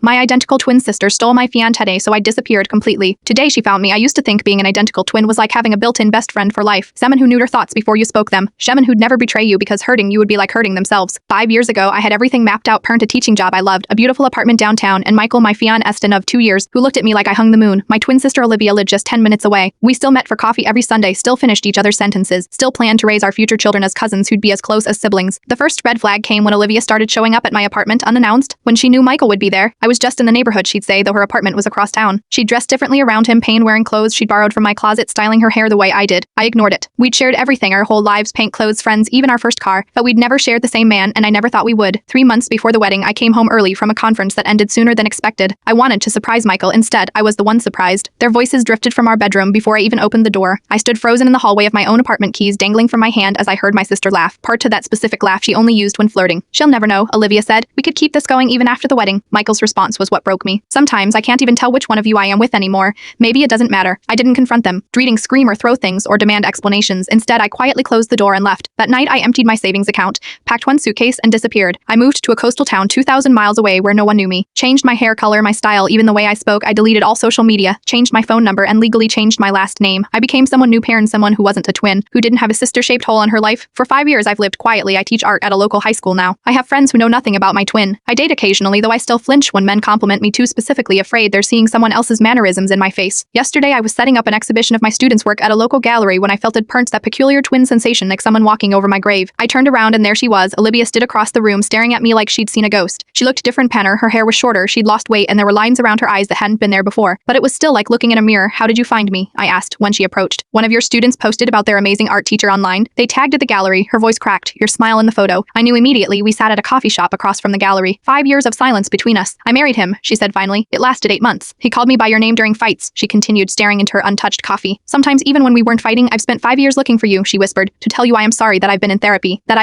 My identical twin sister stole my fiancé, so I disappeared completely. Today she found me. I used to think being an identical twin was like having a built-in best friend for life. Someone who knew your thoughts before you spoke them. Someone who'd never betray you because hurting you would be like hurting themselves. 5 years ago, I had everything mapped out, a teaching job I loved, a beautiful apartment downtown, and Michael, my fiancé of 2 years, who looked at me like I hung the moon. My twin sister Olivia lived just 10 minutes away. We still met for coffee every Sunday, still finished each other's sentences, still planned to raise our future children as cousins who'd be as close as siblings. The first red flag came when Olivia started showing up at my apartment unannounced. When she knew Michael would be there, I was just in the neighborhood, she'd say, though her apartment was across town. She'd dressed differently around him, wearing clothes she'd borrowed from my closet, styling her hair the way I did. I ignored it. We'd shared everything, our whole lives, paint, clothes, friends, even our first car, but we'd never shared the same man, and I never thought we would. 3 months before the wedding, I came home early from a conference that ended sooner than expected. I wanted to surprise Michael. Instead, I was the one surprised. Their voices drifted from our bedroom before I even opened the door. I stood frozen in the hallway of my own apartment, keys dangling from my hand as I heard my sister laugh. Part to that specific laugh she only used when flirting. "She'll never know," Olivia said. "We could keep this going even after the wedding." Michael's response was what broke me. "Sometimes I can't even tell which one of you I am with anymore. Maybe it doesn't matter." I didn't confront them, dreading scream or throw things or demand explanations. Instead, I quietly closed the door and left. That night, I emptied my savings account, packed one suitcase, and disappeared. I moved to a coastal town 2,000 miles away where no one knew me. Changed my hair color, my style, even the way I spoke. I deleted all social media, changed my phone number, and legally changed my last name. I became someone new, someone who wasn't a twin, who didn't have a sister-shaped hole in her life. For 5 years, I've lived quietly. I teach art at a local high school now. I have friends who know nothing about my twin. I date occasionally, though I still flinch when men compliment me too specifically, afraid they're seeing someone else's mannerisms in my face. Yesterday, I was setting up an exhibition of my students' work at a local gallery when I felt that peculiar twin sensation, like someone walking over my grave. I turned around and there she was. Olivia stood across the room, staring at me like she'd seen a ghost. She looked different, her hair was shorter, she'd lost weight, and there were lines around her eyes that hadn't been there before. But it was still like looking in a mirror. "How did you find me?" I asked when she approached. "One of your students posted about their amazing art teacher online. They tagged at the gallery." Her voice cracked. "Your smile in the photo." I knew immediately. We sat at a coffee shop across from the gallery. 5 years of silence between us. "I married him," she said finally. "It lasted 8 months. He called me by your name during fights." She continued, staring into her untouched coffee. "Sometimes even when we weren't fighting. I've spent 5 years looking for you," she whispered, "to tell you I am sorry, that I've been in therapy, that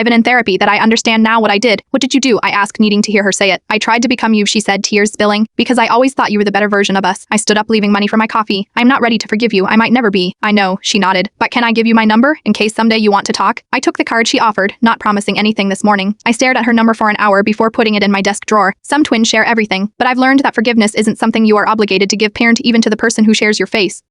I understand now what I did." "What did you do?" I asked, needing to hear her say it. "I tried to become you," she said, tears spilling, "because I always thought you were the better version of us." I stood up, leaving money for my coffee. "I'm not ready to forgive you. I might never be." "I know," she nodded. "But can I give you my number, in case someday you want to talk?" I took the card she offered, not promising anything this morning. I stared at her number for an hour before putting it in my desk drawer. Some twins share everything, but I've learned that forgiveness isn't something you are obligated to give, parent, even to the person who shares your face.